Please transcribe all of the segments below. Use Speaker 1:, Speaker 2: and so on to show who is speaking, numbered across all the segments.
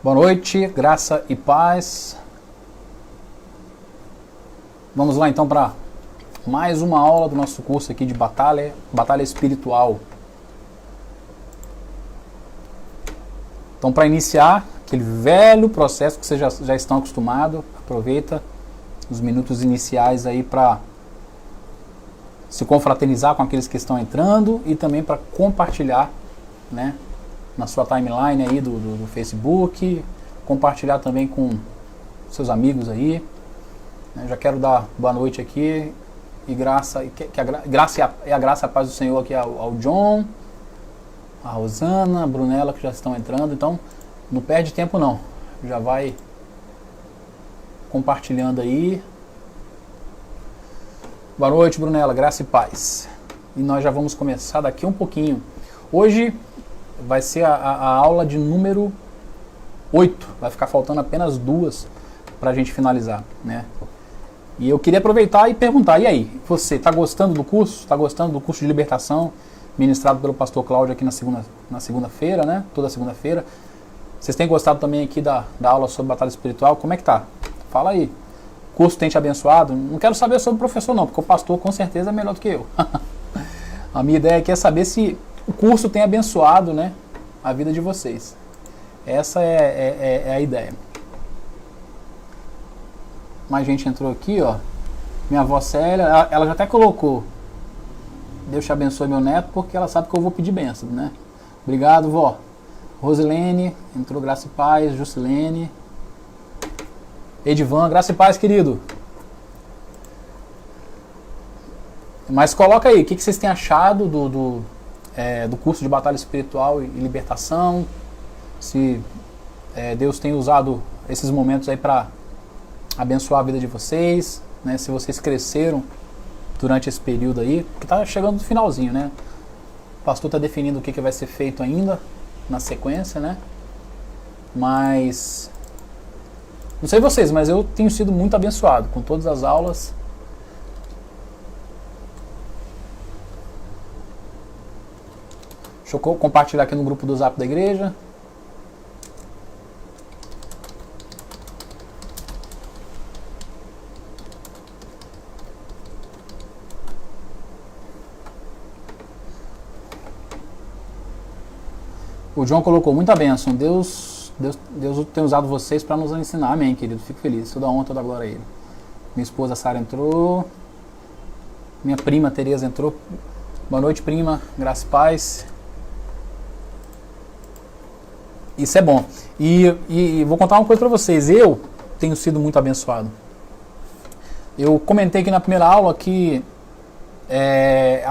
Speaker 1: Boa noite, graça e paz. Vamos lá então para mais uma aula do nosso curso aqui de batalha espiritual. Então, para iniciar aquele velho processo que vocês já estão acostumados, aproveita os minutos iniciais aí para se confraternizar com aqueles que estão entrando e também para compartilhar, né, na sua timeline aí do Facebook, compartilhar também com seus amigos aí. Já quero dar boa noite aqui e graça e a graça e a paz do Senhor aqui ao John, a Rosana, a Brunella, que já estão entrando. Então não perde tempo não, já vai compartilhando aí. Boa noite, Brunella, graça e paz. E nós já vamos começar daqui um pouquinho. Hoje vai ser a aula de número 8, vai ficar faltando apenas 2 para a gente finalizar, né? E eu queria aproveitar e perguntar, e aí, você está gostando do curso? Está gostando do curso de libertação ministrado pelo pastor Cláudio aqui na segunda-feira, né? Toda segunda-feira. Vocês têm gostado também aqui da aula sobre batalha espiritual? Como é que tá? Fala aí. O curso tem te abençoado? Não quero saber sobre o professor não, porque o pastor com certeza é melhor do que eu. A minha ideia aqui é saber se o curso tem abençoado, né, a vida de vocês. Essa é a ideia. Mais gente entrou aqui, ó. Minha avó Célia, ela já até colocou: Deus te abençoe, meu neto, porque ela sabe que eu vou pedir bênção, né? Obrigado, vó. Rosilene, entrou, graça e paz. Juscelene. Edivan, graça e paz, querido. Mas coloca aí, o que vocês têm achado do curso de batalha espiritual e libertação? Se Deus tem usado esses momentos aí para abençoar a vida de vocês, né? Se vocês cresceram durante esse período aí, que está chegando no finalzinho, né? O pastor está definindo o que vai ser feito ainda na sequência, né? Mas não sei vocês, mas eu tenho sido muito abençoado com todas as aulas. Deixa eu compartilhar aqui no grupo do Zap da igreja. O João colocou: muita bênção. Deus tem usado vocês para nos ensinar. Amém, querido. Fico feliz. Toda honra, toda glória a Ele. Minha esposa Sara entrou. Minha prima Tereza entrou. Boa noite, prima. Graça e paz. Isso é bom. E vou contar uma coisa para vocês. Eu tenho sido muito abençoado. Eu comentei aqui na primeira aula que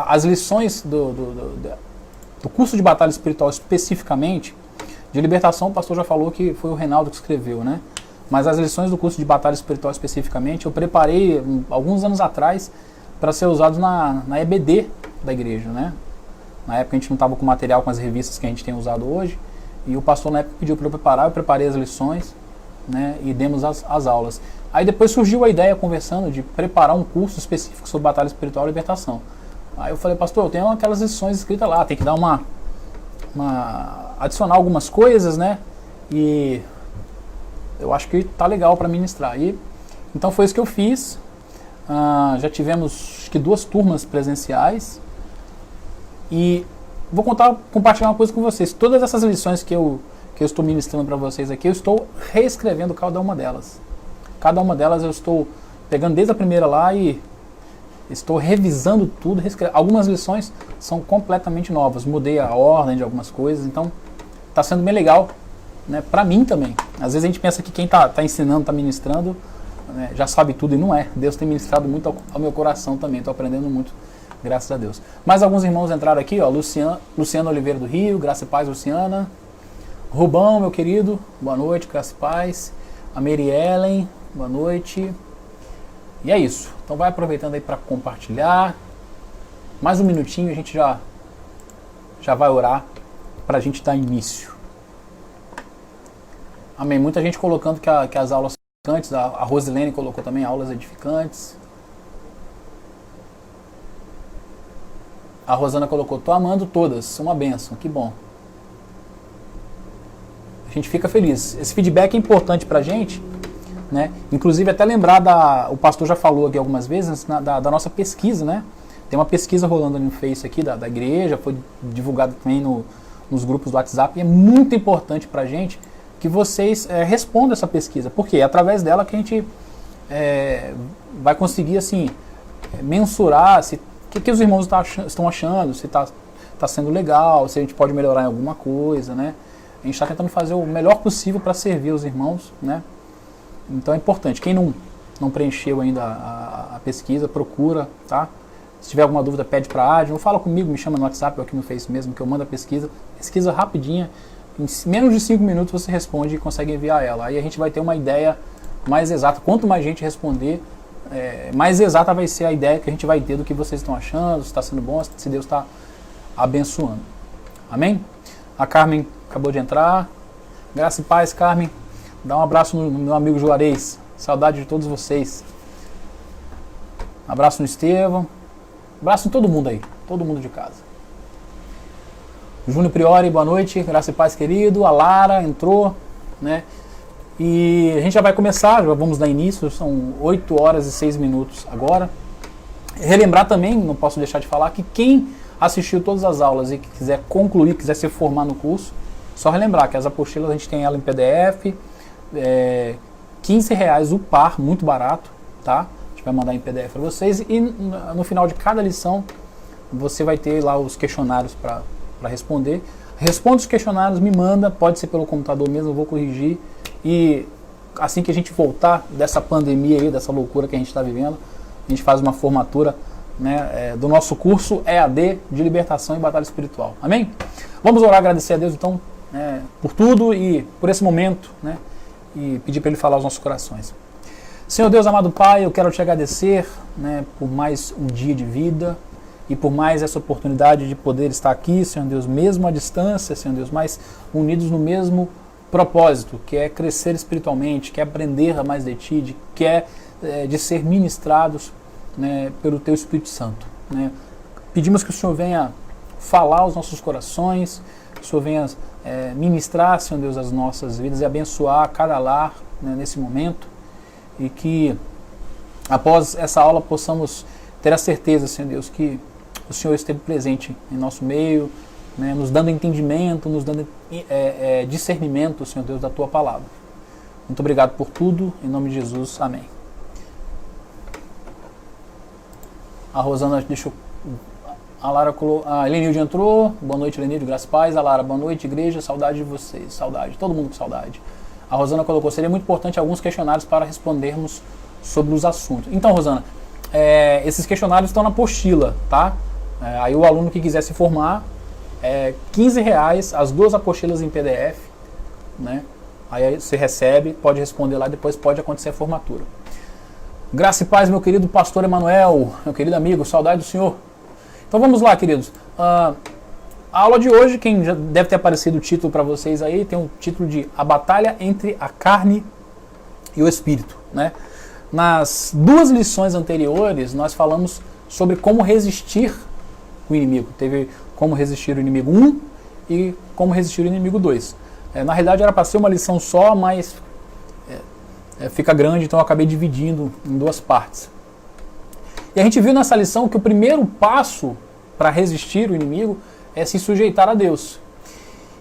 Speaker 1: as lições do curso de batalha espiritual especificamente, de libertação, o pastor já falou que foi o Reinaldo que escreveu, né? Mas as lições do curso de batalha espiritual especificamente, eu preparei alguns anos atrás para ser usados na EBD da igreja, né? Na época a gente não estava com material com as revistas que a gente tem usado hoje, e o pastor na época pediu para eu preparar, eu preparei as lições, né? E demos as aulas. Aí depois surgiu a ideia, conversando, de preparar um curso específico sobre batalha espiritual e libertação. Aí eu falei: pastor, eu tenho aquelas lições escritas lá, tem que dar adicionar algumas coisas, né? E eu acho que tá legal para ministrar. Então foi isso que eu fiz. Já tivemos acho que 2 turmas presenciais. E vou compartilhar uma coisa com vocês. Todas essas lições que eu estou ministrando para vocês aqui, eu estou reescrevendo cada uma delas. Cada uma delas eu estou pegando desde a primeira lá e estou revisando tudo. Algumas lições são completamente novas. Mudei a ordem de algumas coisas. Então está sendo bem legal, né, para mim também. Às vezes a gente pensa que quem está ensinando, está ministrando, né, já sabe tudo, e não é. Deus tem ministrado muito ao meu coração também. Estou aprendendo muito, graças a Deus. Mais alguns irmãos entraram aqui, ó. Luciano Oliveira do Rio, graça e paz, Luciana. Rubão, meu querido, boa noite, graça e paz. A Mary Ellen, boa noite. E é isso. Então vai aproveitando aí para compartilhar. Mais um minutinho, a gente já vai orar para a gente dar início. Amém. Muita gente colocando que as aulas são edificantes. A Rosilene colocou também aulas edificantes. A Rosana colocou: tô amando todas, uma bênção, que bom. A gente fica feliz. Esse feedback é importante pra gente, né? Inclusive até lembrar o pastor já falou aqui algumas vezes, da nossa pesquisa, né? Tem uma pesquisa rolando ali no Face aqui da igreja, foi divulgada também nos grupos do WhatsApp, e é muito importante pra gente que vocês respondam essa pesquisa, porque é através dela que a gente vai conseguir assim, mensurar o que os irmãos estão achando, se está sendo legal, se a gente pode melhorar em alguma coisa, né? A gente está tentando fazer o melhor possível para servir os irmãos, né? Então é importante. Quem não preencheu ainda a pesquisa, procura, tá? Se tiver alguma dúvida, pede para a Adrian, ou fala comigo, me chama no WhatsApp ou aqui no Face mesmo, que eu mando a pesquisa. Pesquisa rapidinha, em menos de 5 minutos você responde e consegue enviar ela. Aí a gente vai ter uma ideia mais exata. Quanto mais gente responder, mais exata vai ser a ideia que a gente vai ter do que vocês estão achando, se está sendo bom, se Deus está abençoando. Amém? A Carmen acabou de entrar. Graça e paz, Carmen. Dá um abraço no meu amigo Juarez. Saudade de todos vocês. Abraço no Estevão. Abraço em todo mundo aí. Todo mundo de casa. Júnior Priori, boa noite. Graça e paz, querido. A Lara entrou, né? E a gente já vai começar, já vamos dar início. São 8 horas e 6 minutos agora. Relembrar também, não posso deixar de falar, que quem assistiu todas as aulas e que quiser concluir, quiser se formar no curso, só relembrar que as apostilas a gente tem ela em PDF, R$15 o par, muito barato, tá? A gente vai mandar em PDF para vocês e no final de cada lição você vai ter lá os questionários para responder. Responde os questionários, me manda, pode ser pelo computador mesmo, eu vou corrigir e assim que a gente voltar dessa pandemia aí, dessa loucura que a gente está vivendo, a gente faz uma formatura, né, do nosso curso EAD de Libertação e Batalha Espiritual. Amém? Vamos orar, agradecer a Deus então por tudo e por esse momento, né, e pedir para Ele falar aos nossos corações. Senhor Deus, amado Pai, eu quero te agradecer, né, por mais um dia de vida e por mais essa oportunidade de poder estar aqui, Senhor Deus, mesmo à distância, Senhor Deus, mas unidos no mesmo propósito, que é crescer espiritualmente, que é aprender mais de Ti, de ser ministrados, né, pelo Teu Espírito Santo, né. Pedimos que o Senhor venha falar aos nossos corações, que o Senhor venha ministrar, Senhor Deus, as nossas vidas e abençoar cada lar, né, nesse momento, e que após essa aula possamos ter a certeza, Senhor Deus, que o Senhor esteve presente em nosso meio, né, nos dando entendimento, nos dando discernimento, Senhor Deus, da Tua Palavra. Muito obrigado por tudo, em nome de Jesus, amém. A Rosana deixou... A Lara colocou... A Helenilde entrou. Boa noite, Helenilde, graças a paz. A Lara, boa noite, igreja. Saudade de vocês. Saudade. Todo mundo com saudade. A Rosana colocou, seria muito importante alguns questionários para respondermos sobre os assuntos. Então, Rosana, esses questionários estão na apostila, tá? Aí o aluno que quiser se formar, R$15, as 2 apostilas em PDF, né? Aí você recebe, pode responder lá, depois pode acontecer a formatura. Graça e paz, meu querido pastor Emanuel, meu querido amigo, saudade do senhor. Então vamos lá, queridos. A aula de hoje, quem já deve ter aparecido o título para vocês aí, tem o título de A Batalha entre a Carne e o Espírito, né? Nas 2 lições anteriores, nós falamos sobre como resistir o inimigo. Teve como resistir o inimigo 1 e como resistir o inimigo 2. Na realidade era para ser uma lição só, mas fica grande, então eu acabei dividindo em 2 partes. E a gente viu nessa lição que o primeiro passo para resistir o inimigo é se sujeitar a Deus.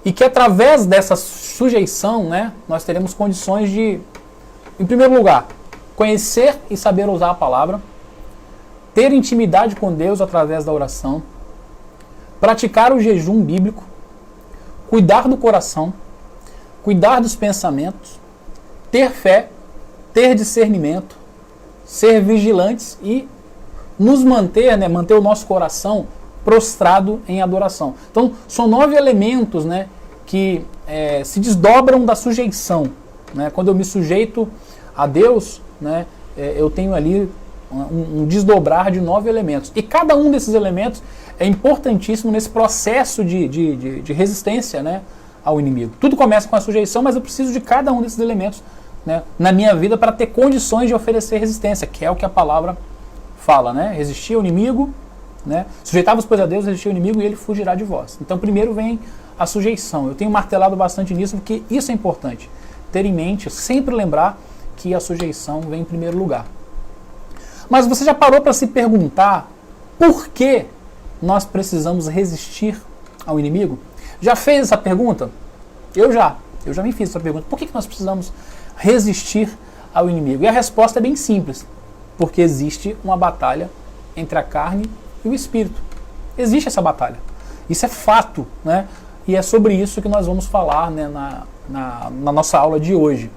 Speaker 1: E que através dessa sujeição, né, nós teremos condições de, em primeiro lugar, conhecer e saber usar a palavra, ter intimidade com Deus através da oração, praticar o jejum bíblico, cuidar do coração, cuidar dos pensamentos, ter fé, ter discernimento, ser vigilantes e nos manter, né, manter o nosso coração prostrado em adoração. Então, são 9 elementos, né, que se desdobram da sujeição, né? Quando eu me sujeito a Deus, né, eu tenho ali um desdobrar de 9 elementos. E cada um desses elementos é importantíssimo nesse processo de resistência, né, ao inimigo. Tudo começa com a sujeição, mas eu preciso de cada um desses elementos, né, na minha vida para ter condições de oferecer resistência, que é o que a palavra fala, né? Resistir ao inimigo, né? Sujeitar-vos, pois, a Deus, resistir ao inimigo e ele fugirá de vós. Então, primeiro vem a sujeição. Eu tenho martelado bastante nisso porque isso é importante. Ter em mente, sempre lembrar que a sujeição vem em primeiro lugar. Mas você já parou para se perguntar por que nós precisamos resistir ao inimigo? Já fez essa pergunta? Eu já me fiz essa pergunta. Por que nós precisamos resistir ao inimigo? E a resposta é bem simples. Porque existe uma batalha entre a carne e o espírito. Existe essa batalha. Isso é fato, né? E é sobre isso que nós vamos falar, né, na nossa aula de hoje.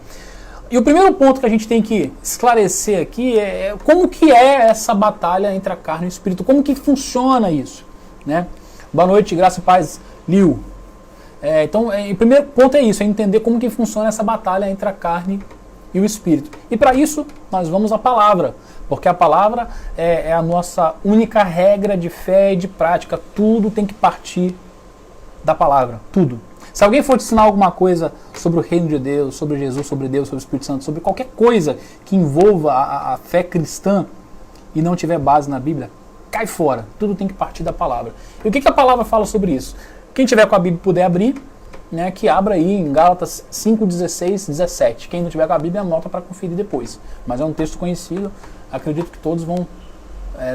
Speaker 1: E o primeiro ponto que a gente tem que esclarecer aqui é como que é essa batalha entre a carne e o espírito, como que funciona isso, né? Boa noite, graça e paz, Liu. Então, o primeiro ponto é isso, é entender como que funciona essa batalha entre a carne e o espírito. E para isso, nós vamos à palavra, porque a palavra é a nossa única regra de fé e de prática. Tudo tem que partir da palavra, tudo. Se alguém for te ensinar alguma coisa sobre o reino de Deus, sobre Jesus, sobre Deus, sobre o Espírito Santo, sobre qualquer coisa que envolva a fé cristã e não tiver base na Bíblia, cai fora. Tudo tem que partir da palavra. E o que a palavra fala sobre isso? Quem tiver com a Bíblia e puder abrir, né, que abra aí em Gálatas 5, 16, 17. Quem não tiver com a Bíblia, anota para conferir depois. Mas é um texto conhecido, acredito que todos vão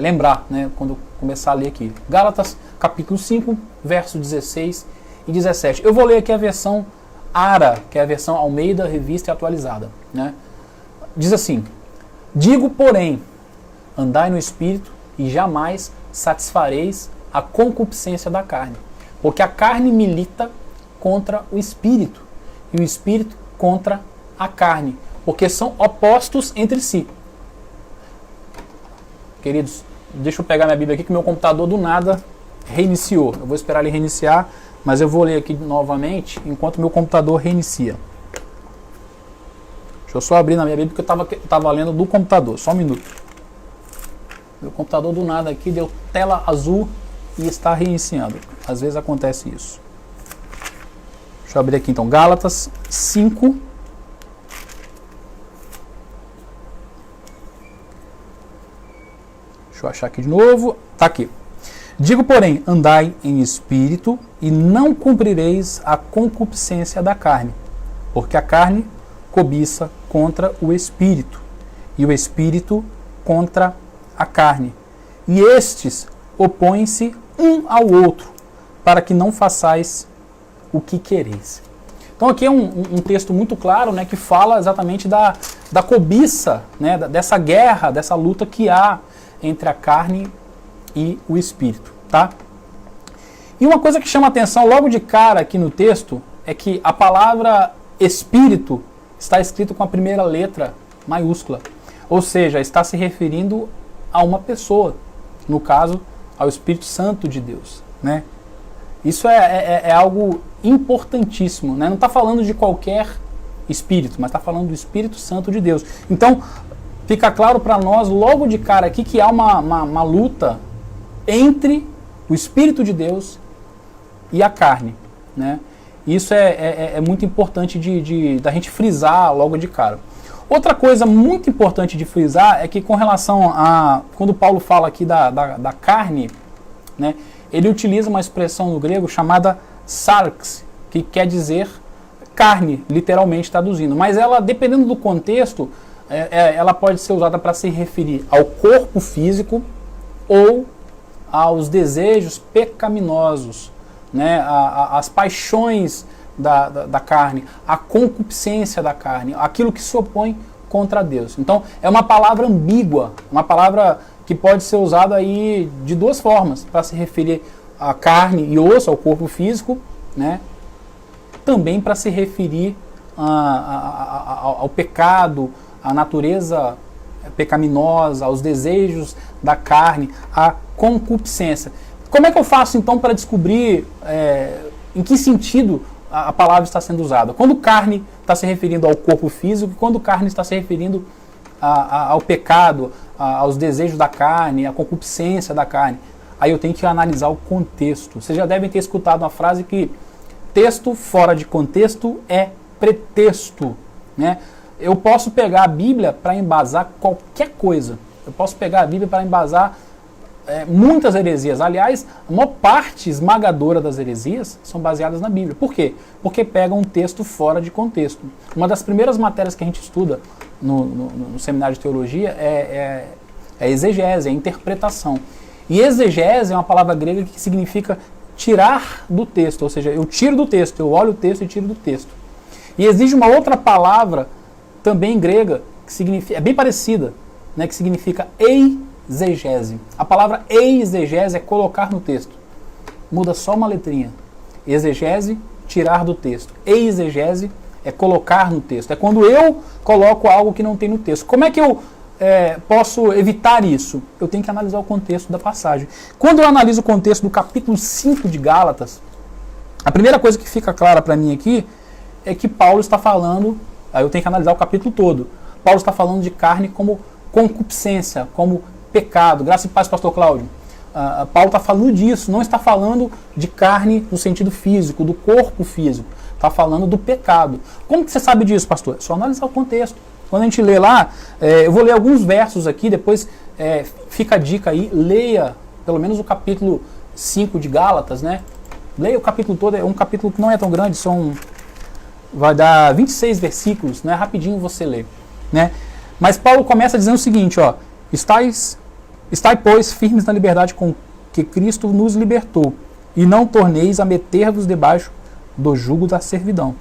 Speaker 1: lembrar, né, quando começar a ler aqui. Gálatas capítulo 5, verso 16 e 17. Eu vou ler aqui a versão ARA, que é a versão Almeida, Revista e Atualizada, né? Diz assim: digo, porém, andai no Espírito e jamais satisfareis a concupiscência da carne, porque a carne milita contra o Espírito e o Espírito contra a carne, porque são opostos entre si. Queridos, deixa eu pegar minha Bíblia aqui que meu computador do nada reiniciou. Eu vou esperar ele reiniciar, mas eu vou ler aqui novamente enquanto meu computador reinicia. Deixa eu só abrir na minha Bíblia porque eu estava lendo do computador. Só um minuto. Meu computador do nada aqui deu tela azul e está reiniciando. Às vezes acontece isso. Deixa eu abrir aqui então. Gálatas 5. Deixa eu achar aqui de novo. Está aqui. Digo, porém, andai em espírito e não cumprireis a concupiscência da carne, porque a carne cobiça contra o espírito, e o espírito contra a carne. E estes opõem-se um ao outro, para que não façais o que quereis. Então aqui é um texto muito claro, né, que fala exatamente da cobiça, né, dessa guerra, dessa luta que há entre a carne e o espírito, tá? E uma coisa que chama atenção logo de cara aqui no texto é que a palavra espírito está escrito com a primeira letra maiúscula, ou seja, está se referindo a uma pessoa, no caso, ao Espírito Santo de Deus, né? Isso é algo importantíssimo, né? Não está falando de qualquer espírito, mas está falando do Espírito Santo de Deus. Então, fica claro para nós logo de cara aqui que há uma luta entre o Espírito de Deus e a carne, né? Isso é muito importante da gente frisar logo de cara. Outra coisa muito importante de frisar é que com relação a... Quando Paulo fala aqui da carne, né, ele utiliza uma expressão no grego chamada sarx, que quer dizer carne, literalmente traduzindo. Mas ela, dependendo do contexto, ela pode ser usada para se referir ao corpo físico ou aos desejos pecaminosos, né, as paixões da carne, a concupiscência da carne, aquilo que se opõe contra Deus. Então, é uma palavra ambígua, uma palavra que pode ser usada aí de duas formas, para se referir à carne e osso, ao corpo físico, né, também para se referir ao pecado, à natureza pecaminosa, aos desejos da carne, à concupiscência. Como é que eu faço então para descobrir em que sentido a palavra está sendo usada? Quando carne está se referindo ao corpo físico, quando carne está se referindo ao pecado, aos desejos da carne, à concupiscência da carne, aí eu tenho que analisar o contexto. Vocês já devem ter escutado uma frase que texto fora de contexto é pretexto, né? Eu posso pegar a Bíblia para embasar qualquer coisa. Eu posso pegar a Bíblia para embasar muitas heresias. Aliás, a maior parte esmagadora das heresias são baseadas na Bíblia. Por quê? Porque pegam um texto fora de contexto. Uma das primeiras matérias que a gente estuda no seminário de teologia é exegese, é interpretação. E exegese é uma palavra grega que significa tirar do texto, ou seja, eu tiro do texto, eu olho o texto e tiro do texto. E existe uma outra palavra, também grega, que significa, é bem parecida, né, que significa exegese. A palavra exegese é colocar no texto. Muda só uma letrinha. Exegese, tirar do texto. Exegese é colocar no texto. É quando eu coloco algo que não tem no texto. Como é que eu posso evitar isso? Eu tenho que analisar o contexto da passagem. Quando eu analiso o contexto do capítulo 5 de Gálatas, a primeira coisa que fica clara para mim aqui é que Paulo está falando, aí eu tenho que analisar o capítulo todo. Paulo está falando de carne como concupiscência, como pecado. Graça e paz, pastor Cláudio. Paulo está falando disso, não está falando de carne no sentido físico, do corpo físico. Está falando do pecado. Como que você sabe disso, pastor? É só analisar o contexto. Quando a gente lê lá, eu vou ler alguns versos aqui, depois fica a dica aí, leia pelo menos o capítulo 5 de Gálatas, né? Leia o capítulo todo, é um capítulo que não é tão grande, vai dar 26 versículos, né? Rapidinho você lê, né? Mas Paulo começa dizendo o seguinte, ó, estai, pois, firmes na liberdade com que Cristo nos libertou, e não torneis a meter-vos debaixo do jugo da servidão.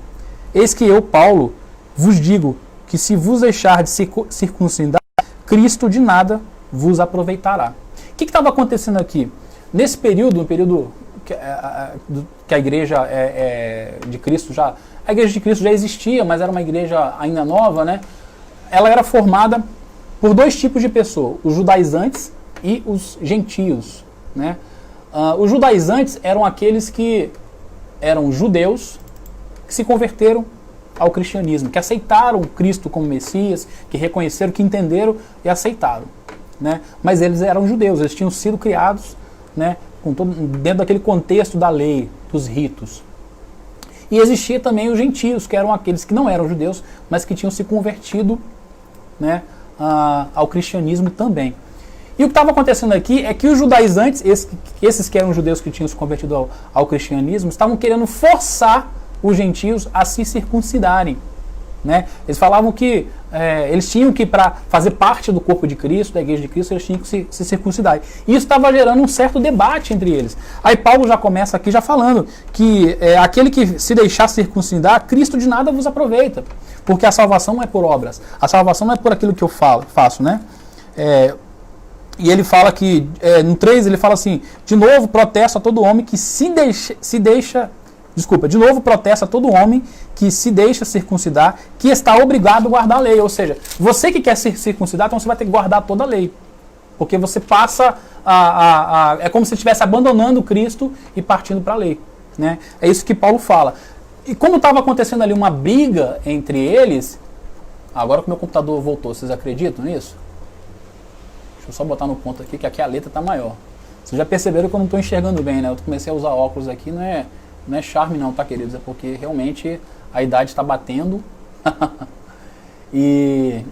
Speaker 1: Eis que eu, Paulo, vos digo que se vos deixar de circuncidar, Cristo de nada vos aproveitará. O que estava acontecendo aqui? Nesse período, no período que a igreja de Cristo já... A igreja de Cristo já existia, mas era uma igreja ainda nova, né? Ela era formada por dois tipos de pessoas, os judaizantes e os gentios, né? Os judaizantes eram aqueles que eram judeus que se converteram ao cristianismo, que aceitaram Cristo como Messias, que reconheceram, que entenderam e aceitaram, né? Mas eles eram judeus, eles tinham sido criados, né, dentro daquele contexto da lei, dos ritos. E existia também os gentios, que eram aqueles que não eram judeus, mas que tinham se convertido, né, ao cristianismo também. E o que estava acontecendo aqui é que os judaizantes, esses que eram judeus que tinham se convertido ao cristianismo, estavam querendo forçar os gentios a se circuncidarem, né? Eles falavam que eles tinham que, para fazer parte do corpo de Cristo, da igreja de Cristo, eles tinham que se circuncidar. E isso estava gerando um certo debate entre eles. Aí Paulo já começa aqui já falando que aquele que se deixar circuncidar, Cristo de nada vos aproveita, porque a salvação não é por obras, a salvação não é por aquilo que eu faço, né? E ele fala que, no 3, ele fala assim, de novo protesto a todo homem que de novo protesta todo homem que se deixa circuncidar, que está obrigado a guardar a lei. Ou seja, você que quer se circuncidar, então você vai ter que guardar toda a lei. Porque você passa é como se estivesse abandonando Cristo e partindo para a lei, né? É isso que Paulo fala. E como estava acontecendo ali uma briga entre eles, agora que meu computador voltou, vocês acreditam nisso? Deixa eu só botar no ponto aqui, que aqui a letra está maior. Vocês já perceberam que eu não estou enxergando bem, né? Eu comecei a usar óculos aqui, não é charme não, tá, queridos? É porque realmente a idade está batendo. E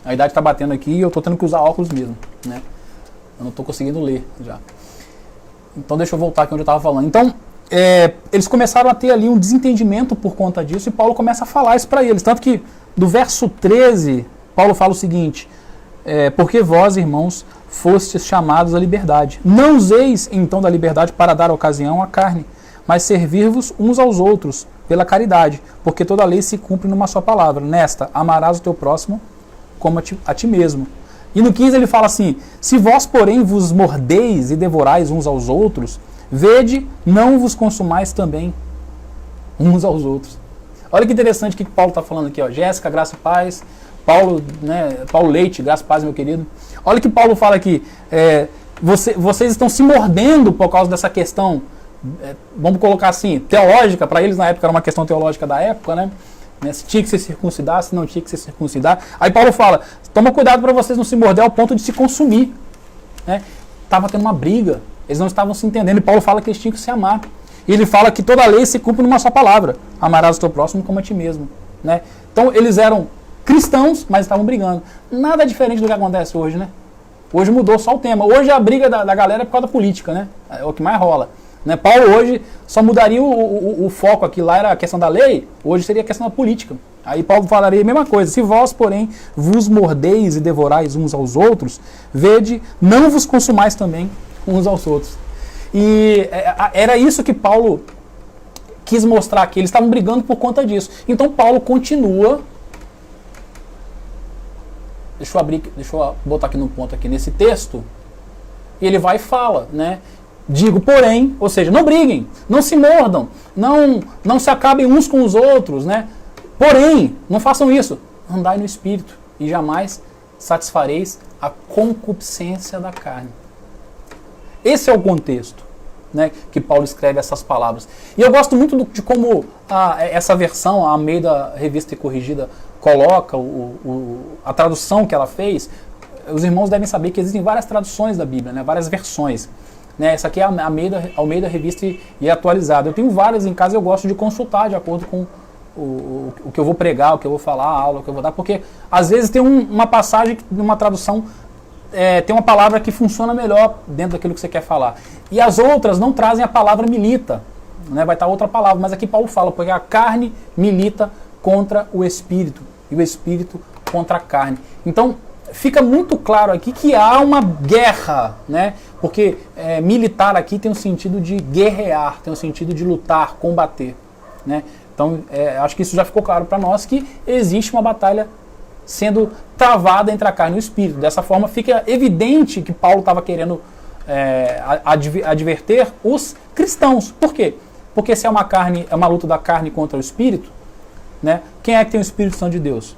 Speaker 1: a idade está batendo aqui e eu estou tendo que usar óculos mesmo, né? Eu não estou conseguindo ler já. Então deixa eu voltar aqui onde eu estava falando. Então, eles começaram a ter ali um desentendimento por conta disso e Paulo começa a falar isso para eles. Tanto que do verso 13, Paulo fala o seguinte, porque vós, irmãos, fostes chamados à liberdade. Não useis então da liberdade para dar ocasião à carne, mas servir-vos uns aos outros pela caridade, porque toda a lei se cumpre numa só palavra. Nesta, amarás o teu próximo como a ti mesmo. E no 15 ele fala assim, se vós, porém, vos mordeis e devorais uns aos outros, vede, não vos consumais também uns aos outros. Olha que interessante o que Paulo está falando aqui, ó. Jéssica, graça e paz. Paulo, né, Paulo Leite, graça e paz, meu querido. Olha o que Paulo fala aqui. Vocês estão se mordendo por causa dessa questão, vamos colocar assim, teológica. Para eles na época era uma questão teológica da época, né? Se tinha que se circuncidar, se não tinha que se circuncidar. Aí Paulo fala, toma cuidado para vocês não se morder ao ponto de se consumir, né? Estava tendo uma briga, eles não estavam se entendendo. E Paulo fala que eles tinham que se amar. E ele fala que toda a lei se cumpre numa só palavra, amarás o teu próximo como a ti mesmo, né? Então eles eram cristãos, mas estavam brigando. Nada diferente do que acontece hoje, né? Hoje mudou só o tema. Hoje a briga da galera é por causa da política, né? É o que mais rola. Né? Paulo hoje só mudaria o foco aqui, lá era a questão da lei, hoje seria a questão da política. Aí Paulo falaria a mesma coisa: se vós, porém, vos mordeis e devorais uns aos outros, vede, não vos consumais também uns aos outros. E era isso que Paulo quis mostrar aqui, eles estavam brigando por conta disso. Então Paulo continua. Deixa eu botar aqui no ponto aqui nesse texto. E ele vai e fala, né? Digo, porém, ou seja, não briguem, não se mordam, não se acabem uns com os outros, né? Porém, não façam isso. Andai no Espírito e jamais satisfareis a concupiscência da carne. Esse é o contexto, né, que Paulo escreve essas palavras. E eu gosto muito de como essa versão, a Almeida Revista e Corrigida, coloca a tradução que ela fez. Os irmãos devem saber que existem várias traduções da Bíblia, né, várias versões. Né, essa aqui é a Almeida Revista e Atualizada. Eu tenho várias em casa, eu gosto de consultar de acordo com o que eu vou pregar, o que eu vou falar, a aula que eu vou dar, porque às vezes tem uma passagem, numa tradução, tem uma palavra que funciona melhor dentro daquilo que você quer falar. E as outras não trazem a palavra milita, né, vai estar outra palavra, mas aqui Paulo fala, porque a carne milita contra o Espírito, e o Espírito contra a carne. Então, fica muito claro aqui que há uma guerra, né? Porque militar aqui tem o sentido de guerrear, tem o sentido de lutar, combater, né? Então, acho que isso já ficou claro para nós, que existe uma batalha sendo travada entre a carne e o Espírito. Dessa forma, fica evidente que Paulo estava querendo adverter os cristãos. Por quê? Porque se é uma luta da carne contra o Espírito, né? Quem é que tem o Espírito Santo de Deus?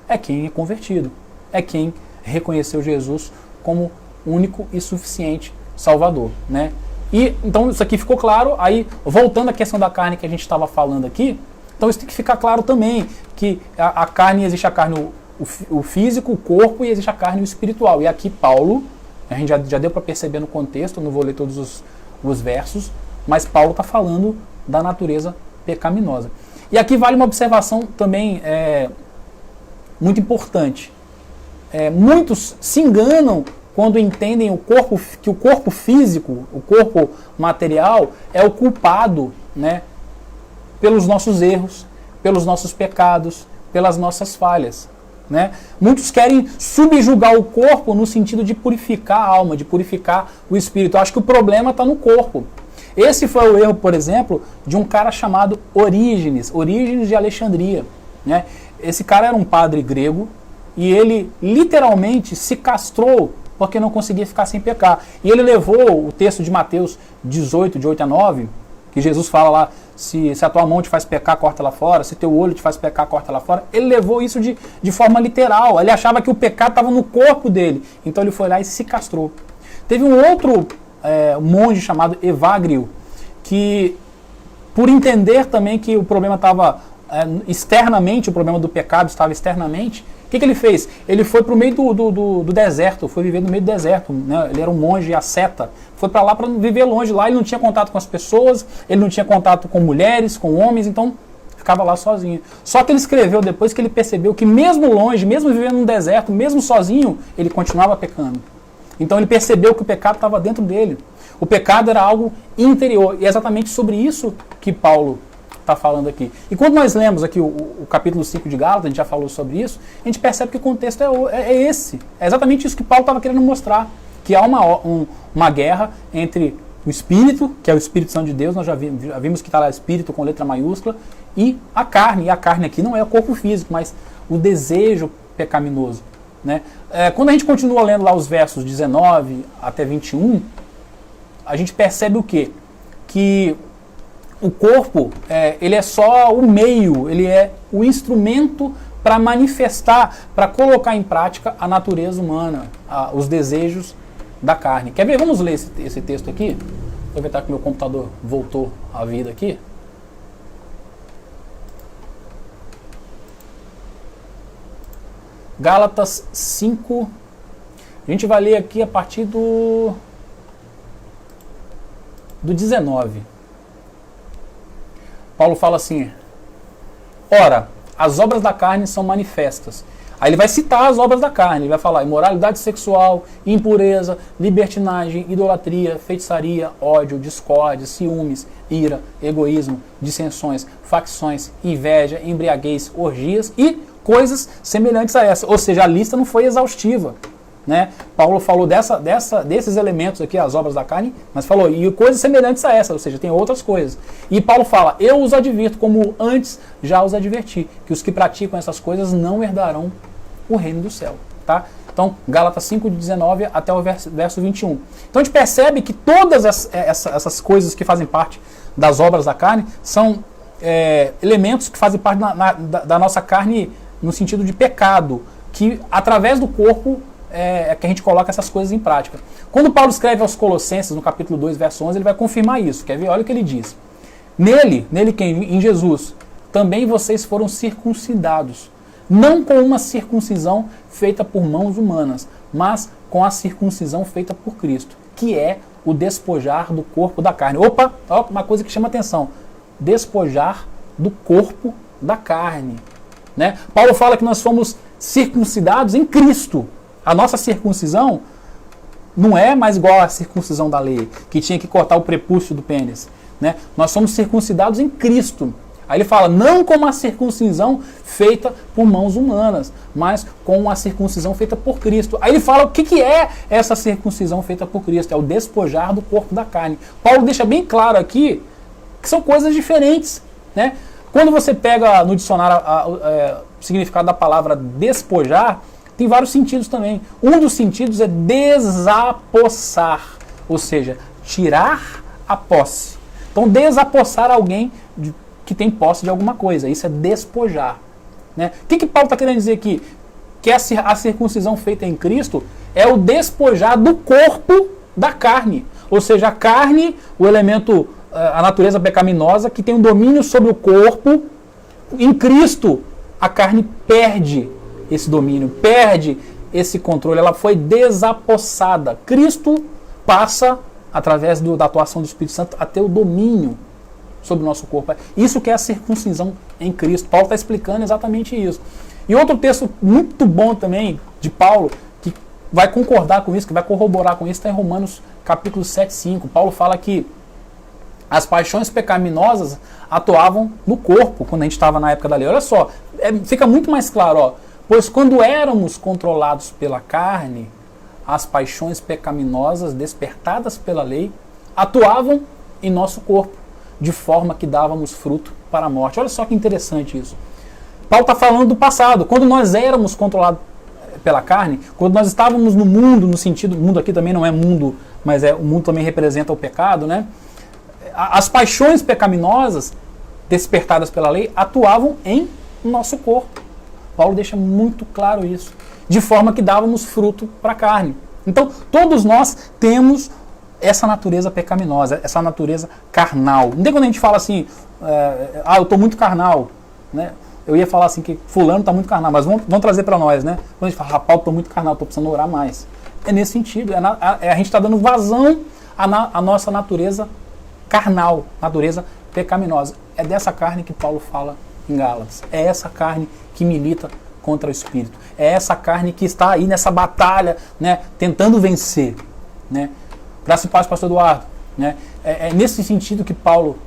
Speaker 1: É quem é convertido. É quem reconheceu Jesus como único e suficiente Salvador, né? E então isso aqui ficou claro. Aí, voltando à questão da carne que a gente estava falando aqui, então isso tem que ficar claro também, que a carne, existe a carne, o físico, o corpo, e existe a carne, o espiritual. E aqui Paulo, a gente já deu para perceber no contexto, não vou ler todos os versos, mas Paulo está falando da natureza pecaminosa. E aqui vale uma observação também muito importante. Muitos se enganam quando entendem que o corpo físico, o corpo material, é o culpado, né, pelos nossos erros, pelos nossos pecados, pelas nossas falhas. Né? Muitos querem subjugar o corpo no sentido de purificar a alma, de purificar o espírito. Eu acho que o problema está no corpo. Esse foi o erro, por exemplo, de um cara chamado Orígenes de Alexandria. Né? Esse cara era um padre grego, e ele literalmente se castrou porque não conseguia ficar sem pecar. E ele levou o texto de Mateus 18, de 8 a 9, que Jesus fala lá, se a tua mão te faz pecar, corta lá fora, se teu olho te faz pecar, corta lá fora. Ele levou isso de forma literal. Ele achava que o pecado estava no corpo dele. Então ele foi lá e se castrou. Teve um outro monge chamado Evagrio, que, por entender também que o problema estava externamente, o problema do pecado estava externamente, o que ele fez? Ele foi para o meio do deserto, foi viver no meio do deserto. Né? Ele era um monge asceta. Foi para lá para viver longe. Lá ele não tinha contato com as pessoas, ele não tinha contato com mulheres, com homens, então ficava lá sozinho. Só que ele escreveu depois que ele percebeu que mesmo longe, mesmo vivendo no deserto, mesmo sozinho, ele continuava pecando. Então ele percebeu que o pecado estava dentro dele. O pecado era algo interior. E é exatamente sobre isso que Paulo está falando aqui. E quando nós lemos aqui o capítulo 5 de Gálatas, a gente já falou sobre isso, a gente percebe que o contexto é esse. É exatamente isso que Paulo estava querendo mostrar. Que há uma guerra entre o Espírito, que é o Espírito Santo de Deus, nós já vimos que está lá Espírito com letra maiúscula, e a carne. E a carne aqui não é o corpo físico, mas o desejo pecaminoso. Né? Quando a gente continua lendo lá os versos 19 até 21, a gente percebe o quê? Que o corpo, ele é só o meio, ele é o instrumento para manifestar, para colocar em prática a natureza humana, os desejos da carne. Quer ver? Vamos ler esse texto aqui? Vou aproveitar que meu computador voltou à vida aqui. Gálatas 5. A gente vai ler aqui a partir do 19. Paulo fala assim: ora, as obras da carne são manifestas, Aí ele vai citar as obras da carne, ele vai falar imoralidade sexual, impureza, libertinagem, idolatria, feitiçaria, ódio, discórdia, ciúmes, ira, egoísmo, dissensões, facções, inveja, embriaguez, orgias e coisas semelhantes a essa. Ou seja, a lista não foi exaustiva. Né? Paulo falou desses elementos aqui, as obras da carne, mas falou, e coisas semelhantes a essa, ou seja, tem outras coisas. E Paulo fala, eu os advirto, como antes já os adverti, que os que praticam essas coisas não herdarão o reino do céu. Tá? Então, Gálatas 5, de 19 até o verso 21. Então a gente percebe que todas essas coisas que fazem parte das obras da carne são elementos que fazem parte da nossa carne no sentido de pecado, que através do corpo que a gente coloca essas coisas em prática. Quando Paulo escreve aos Colossenses, no capítulo 2, verso 11, ele vai confirmar isso. Quer ver? Olha o que ele diz. Nele quem? Em Jesus, também vocês foram circuncidados, não com uma circuncisão feita por mãos humanas, mas com a circuncisão feita por Cristo, que é o despojar do corpo da carne. Opa, uma coisa que chama atenção. Despojar do corpo da carne. Né? Paulo fala que nós fomos circuncidados em Cristo. A nossa circuncisão não é mais igual à circuncisão da lei, que tinha que cortar o prepúcio do pênis. Né? Nós somos circuncidados em Cristo. Aí ele fala, não como a circuncisão feita por mãos humanas, mas com a circuncisão feita por Cristo. Aí ele fala o que é essa circuncisão feita por Cristo, é o despojar do corpo da carne. Paulo deixa bem claro aqui que são coisas diferentes. Né? Quando você pega no dicionário o significado da palavra despojar, tem vários sentidos também. Um dos sentidos é desapossar, ou seja, tirar a posse. Então, desapossar alguém que tem posse de alguma coisa, isso é despojar. Né? O que Paulo está querendo dizer aqui? Que a circuncisão feita em Cristo é o despojar do corpo da carne. Ou seja, a carne, o elemento, a natureza pecaminosa, que tem um domínio sobre o corpo. Em Cristo, a carne perde esse domínio, perde esse controle, ela foi desapossada. Cristo passa, através da atuação do Espírito Santo, a ter o domínio sobre o nosso corpo. Isso que é a circuncisão em Cristo. Paulo está explicando exatamente isso. E outro texto muito bom também, de Paulo, que vai concordar com isso, que vai corroborar com isso, está em Romanos capítulo 7, 5. Paulo fala que as paixões pecaminosas atuavam no corpo, quando a gente estava na época da lei. Olha só, fica muito mais claro, ó. Pois quando éramos controlados pela carne, as paixões pecaminosas despertadas pela lei atuavam em nosso corpo, de forma que dávamos fruto para a morte. Olha só que interessante isso. Paulo está falando do passado. Quando nós éramos controlados pela carne, quando nós estávamos no mundo, no sentido, mundo aqui também não é mundo, mas o mundo também representa o pecado, né? As paixões pecaminosas despertadas pela lei atuavam em nosso corpo. Paulo deixa muito claro isso, de forma que dávamos fruto para a carne. Então, todos nós temos essa natureza pecaminosa, essa natureza carnal. Não tem quando a gente fala assim, eu estou muito carnal, né? Eu ia falar assim que fulano está muito carnal, mas vamos trazer para nós, né? Quando a gente fala, rapaz, estou muito carnal, estou precisando orar mais. É nesse sentido, a gente está dando vazão à nossa natureza carnal, natureza pecaminosa. É dessa carne que Paulo fala em Gálatas. É essa carne que milita contra o Espírito. É essa carne que está aí nessa batalha, né, tentando vencer. Né? Graças e paz, pastor Eduardo. Né? É nesse sentido que Paulo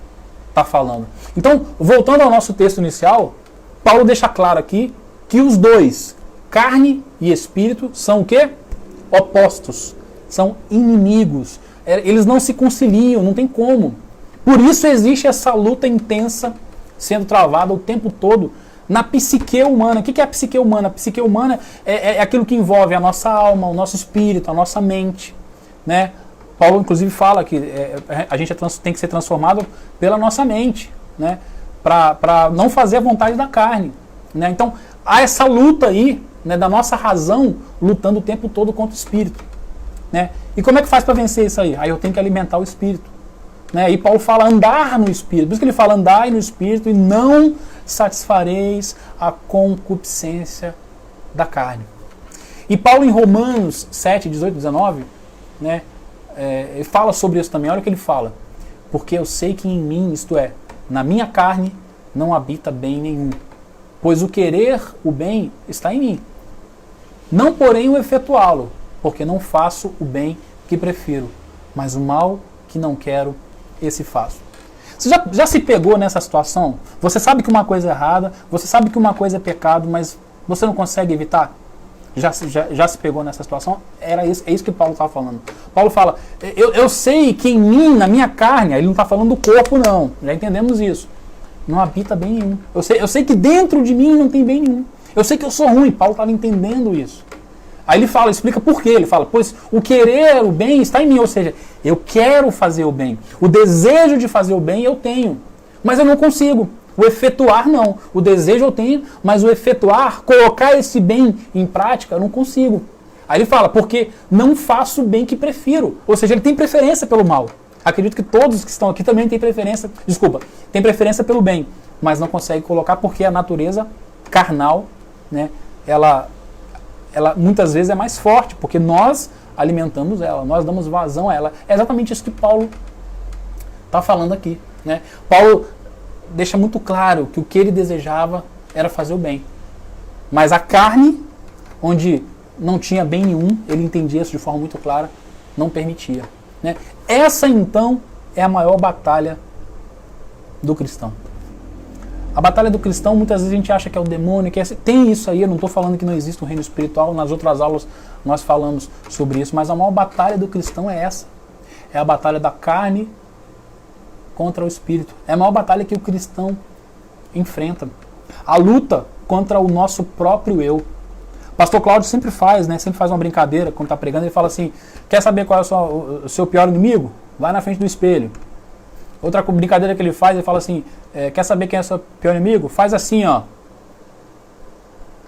Speaker 1: está falando. Então, voltando ao nosso texto inicial, Paulo deixa claro aqui que os dois, carne e espírito, são o quê? Opostos. São inimigos. Eles não se conciliam, não tem como. Por isso existe essa luta intensa sendo travada o tempo todo na psique humana. O que é a psique humana? A psique humana é aquilo que envolve a nossa alma, o nosso espírito, a nossa mente. Né? Paulo, inclusive, fala que a gente tem que ser transformado pela nossa mente, né? Para não fazer a vontade da carne. Né? Então, há essa luta aí, né, da nossa razão lutando o tempo todo contra o espírito. Né? E como é que faz para vencer isso aí? Aí eu tenho que alimentar o espírito. Né? E Paulo fala andar no espírito. Por isso que ele fala andai no espírito e não satisfareis a concupiscência da carne. E Paulo em Romanos 7, 18 e 19, né, ele fala sobre isso também. Olha o que ele fala. Porque eu sei que em mim, isto é, na minha carne, não habita bem nenhum. Pois o querer o bem está em mim, Não porém o efetuá-lo, porque não faço o bem que prefiro, mas o mal que não quero, esse faço. Você já se pegou nessa situação? Você sabe que uma coisa é errada, você sabe que uma coisa é pecado, mas você não consegue evitar? Já se pegou nessa situação? É isso que Paulo está falando. Paulo fala, eu sei que em mim, na minha carne, ele não está falando do corpo não, já entendemos isso, não habita bem nenhum. Eu sei que dentro de mim não tem bem nenhum. Eu sei que eu sou ruim, Paulo estava entendendo isso. Aí ele explica por quê. Ele fala, pois o querer o bem está em mim, ou seja, eu quero fazer o bem. O desejo de fazer o bem eu tenho, mas eu não consigo. O efetuar não. O desejo eu tenho, mas o efetuar, colocar esse bem em prática, eu não consigo. Aí ele fala, porque não faço o bem que prefiro. Ou seja, ele tem preferência pelo mal. Acredito que todos que estão aqui também têm preferência, tem preferência pelo bem, mas não consegue colocar porque a natureza carnal, né, ela muitas vezes é mais forte, porque nós alimentamos ela, nós damos vazão a ela. É exatamente isso que Paulo está falando aqui, né? Paulo deixa muito claro que o que ele desejava era fazer o bem. Mas a carne, onde não tinha bem nenhum, ele entendia isso de forma muito clara, não permitia, né? Essa então é a maior batalha do cristão. A batalha do cristão, muitas vezes a gente acha que é o demônio, tem isso aí, eu não estou falando que não existe um reino espiritual, nas outras aulas nós falamos sobre isso, mas a maior batalha do cristão é essa. É a batalha da carne contra o espírito. É a maior batalha que o cristão enfrenta. A luta contra o nosso próprio eu. O pastor Cláudio sempre faz uma brincadeira quando está pregando, ele fala assim, quer saber qual é o seu pior inimigo? Vai na frente do espelho. Outra brincadeira que ele faz, ele fala assim, quer saber quem é o seu pior inimigo? Faz assim, ó.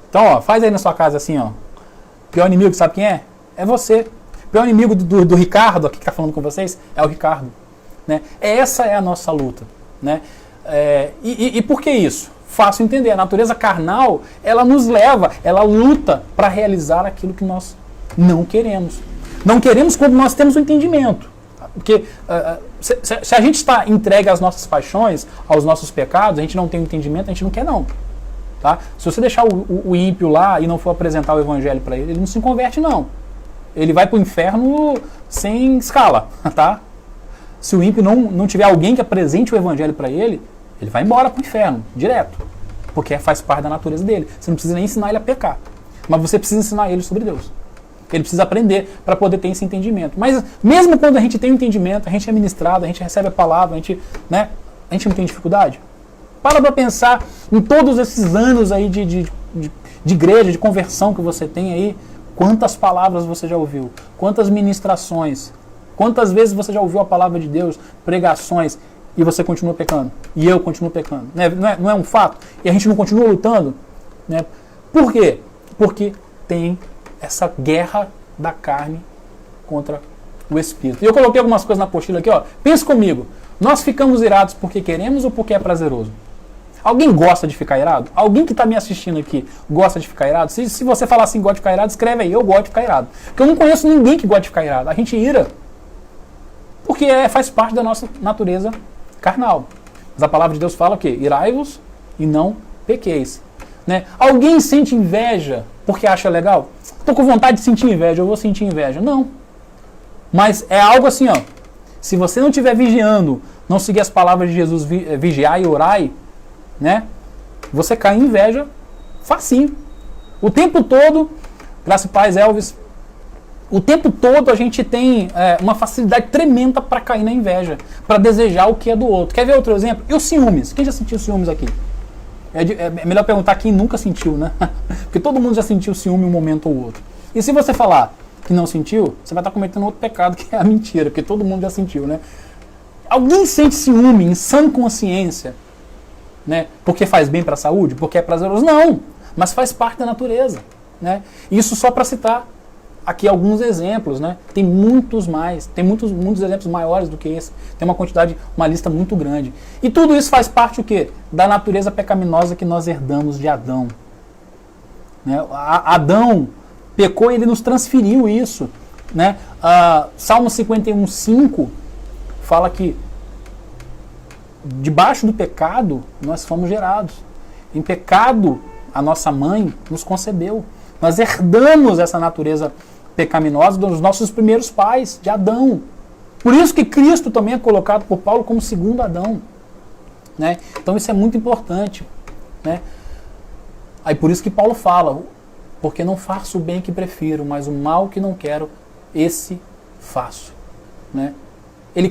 Speaker 1: Então, ó, faz aí na sua casa assim, ó. Pior inimigo, sabe quem é? É você. Pior inimigo do Ricardo, aqui que está falando com vocês, é o Ricardo. Né? Essa é a nossa luta. Né? E por que isso? Fácil entender. A natureza carnal, ela nos leva, ela luta para realizar aquilo que nós não queremos. Não queremos quando nós temos o entendimento. Porque se a gente está entregue às nossas paixões, aos nossos pecados, a gente não tem entendimento, a gente não quer não. Tá? Se você deixar o ímpio lá e não for apresentar o evangelho para ele, ele não se converte não. Ele vai para o inferno sem escala. Tá? Se o ímpio não tiver alguém que apresente o evangelho para ele, ele vai embora para o inferno, direto. Porque faz parte da natureza dele. Você não precisa nem ensinar ele a pecar. Mas você precisa ensinar ele sobre Deus. Ele precisa aprender para poder ter esse entendimento. Mas mesmo quando a gente tem o entendimento, a gente é ministrado, a gente recebe a palavra, a gente não tem dificuldade. Para pensar em todos esses anos aí de igreja, de conversão que você tem aí, quantas palavras você já ouviu, quantas ministrações, quantas vezes você já ouviu a palavra de Deus, pregações, e você continua pecando. E eu continuo pecando. Não é um fato? E a gente não continua lutando? Né? Por quê? Porque tem essa guerra da carne contra o espírito. E eu coloquei algumas coisas na apostila aqui, ó. Pensa comigo. Nós ficamos irados porque queremos ou porque é prazeroso? Alguém gosta de ficar irado? Alguém que está me assistindo aqui gosta de ficar irado? Se você falar assim, gosta de ficar irado, escreve aí, eu gosto de ficar irado. Porque eu não conheço ninguém que gosta de ficar irado. A gente ira porque faz parte da nossa natureza carnal. Mas a palavra de Deus fala o quê? Irai-vos e não pequeis. Né? Alguém sente inveja porque acha legal? Estou com vontade de sentir inveja, eu vou sentir inveja. Não. Mas é algo assim, ó. Se você não estiver vigiando, não seguir as palavras de Jesus, vigiar e orai, né? Você cai em inveja facinho. O tempo todo, graças a paz, Elvis, o tempo todo a gente tem uma facilidade tremenda para cair na inveja, para desejar o que é do outro. Quer ver outro exemplo? E os ciúmes? Quem já sentiu ciúmes aqui? É melhor perguntar quem nunca sentiu, né? Porque todo mundo já sentiu ciúme um momento ou outro. E se você falar que não sentiu, você vai estar cometendo outro pecado, que é a mentira, porque todo mundo já sentiu, né? Alguém sente ciúme em sã consciência, né? Porque faz bem para a saúde? Porque é prazeroso? Não, mas faz parte da natureza, né? Isso só para citar aqui alguns exemplos, né? Tem muitos mais, tem muitos exemplos maiores do que esse. Tem uma lista muito grande. E tudo isso faz parte o quê? Da natureza pecaminosa que nós herdamos de Adão. Né? Adão pecou e ele nos transferiu isso. Né? Salmo 51:5 fala que debaixo do pecado nós fomos gerados. Em pecado a nossa mãe nos concebeu. Nós herdamos essa natureza pecaminosa dos nossos primeiros pais, de Adão. Por isso que Cristo também é colocado por Paulo como segundo Adão. Né? Então isso é muito importante. Né? Aí por isso que Paulo fala, porque não faço o bem que prefiro, mas o mal que não quero, esse faço. Né?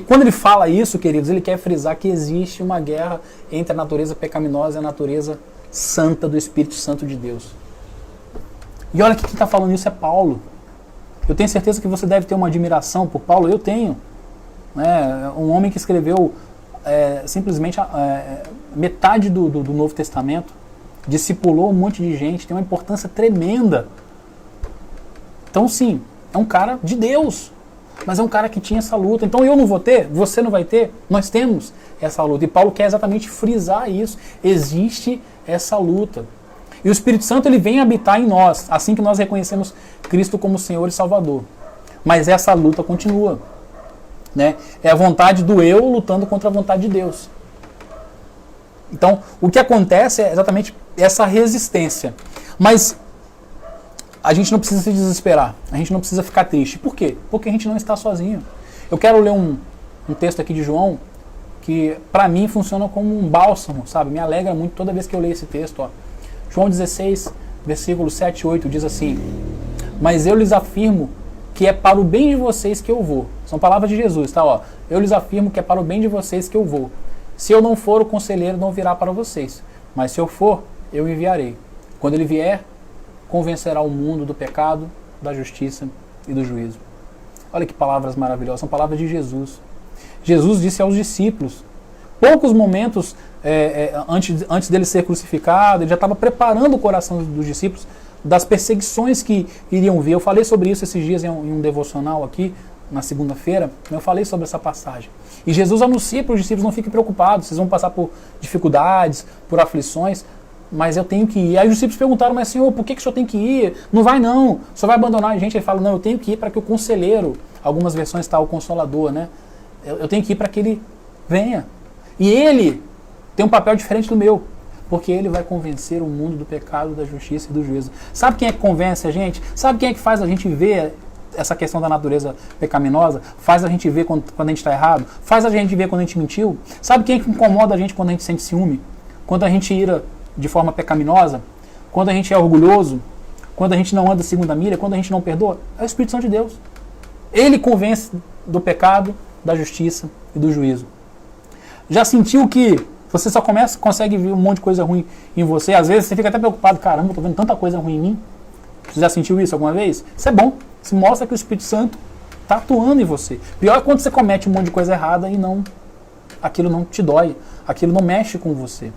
Speaker 1: Quando ele fala isso, queridos, ele quer frisar que existe uma guerra entre a natureza pecaminosa e a natureza santa do Espírito Santo de Deus. E olha que quem está falando isso é Paulo. Eu tenho certeza que você deve ter uma admiração por Paulo, eu tenho. Um homem que escreveu simplesmente metade do Novo Testamento, discipulou um monte de gente, tem uma importância tremenda. Então sim, é um cara de Deus, mas é um cara que tinha essa luta. Então eu não vou ter, você não vai ter, nós temos essa luta. E Paulo quer exatamente frisar isso. Existe essa luta. E o Espírito Santo ele vem habitar em nós, assim que nós reconhecemos Cristo como Senhor e Salvador. Mas essa luta continua. Né? É a vontade do eu lutando contra a vontade de Deus. Então, o que acontece é exatamente essa resistência. Mas a gente não precisa se desesperar. A gente não precisa ficar triste. Por quê? Porque a gente não está sozinho. Eu quero ler um texto aqui de João que, para mim, funciona como um bálsamo, sabe? Me alegra muito toda vez que eu leio esse texto. Ó. João 16, versículo 7 e 8 diz assim: mas eu lhes afirmo que é para o bem de vocês que eu vou. São palavras de Jesus, tá? Ó, eu lhes afirmo que é para o bem de vocês que eu vou. Se eu não for, o conselheiro não virá para vocês. Mas se eu for, eu enviarei. Quando ele vier, convencerá o mundo do pecado, da justiça e do juízo. Olha que palavras maravilhosas, são palavras de Jesus. Jesus disse aos discípulos, poucos momentos antes dele ser crucificado, ele já estava preparando o coração dos discípulos das perseguições que iriam vir. Eu falei sobre isso esses dias em um devocional aqui, na segunda-feira, eu falei sobre essa passagem. E Jesus anuncia para os discípulos, não fiquem preocupados, vocês vão passar por dificuldades, por aflições, mas eu tenho que ir. Aí os discípulos perguntaram, mas Senhor, por que o Senhor tem que ir? Não vai não, o Senhor vai abandonar a gente. Ele fala, não, eu tenho que ir para que o conselheiro, algumas versões está o consolador, né? Eu tenho que ir para que ele venha. E ele tem um papel diferente do meu, porque ele vai convencer o mundo do pecado, da justiça e do juízo. Sabe quem é que convence a gente? Sabe quem é que faz a gente ver essa questão da natureza pecaminosa? Faz a gente ver quando a gente está errado? Faz a gente ver quando a gente mentiu? Sabe quem é que incomoda a gente quando a gente sente ciúme? Quando a gente ira de forma pecaminosa? Quando a gente é orgulhoso? Quando a gente não anda segundo a milha? Quando a gente não perdoa? É o Espírito Santo de Deus. Ele convence do pecado, da justiça e do juízo. Já sentiu que você só consegue ver um monte de coisa ruim em você? Às vezes você fica até preocupado, caramba, eu tô vendo tanta coisa ruim em mim. Você já sentiu isso alguma vez? Isso é bom. Isso mostra que o Espírito Santo está atuando em você. Pior é quando você comete um monte de coisa errada e aquilo não te dói, aquilo não mexe com você.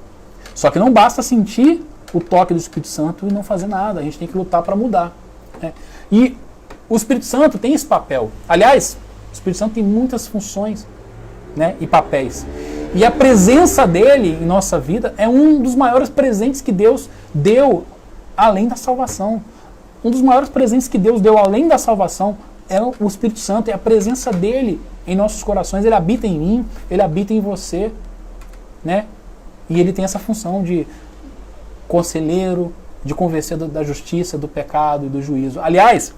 Speaker 1: Só que não basta sentir o toque do Espírito Santo e não fazer nada. A gente tem que lutar para mudar. Né? E o Espírito Santo tem esse papel. Aliás, o Espírito Santo tem muitas funções, né, e papéis. E a presença dele em nossa vida é um dos maiores presentes que Deus deu além da salvação. Um dos maiores presentes que Deus deu além da salvação é o Espírito Santo, é a presença dele em nossos corações. Ele habita em mim, ele habita em você, né? E ele tem essa função de conselheiro, de convencer da justiça, do pecado e do juízo. Aliás,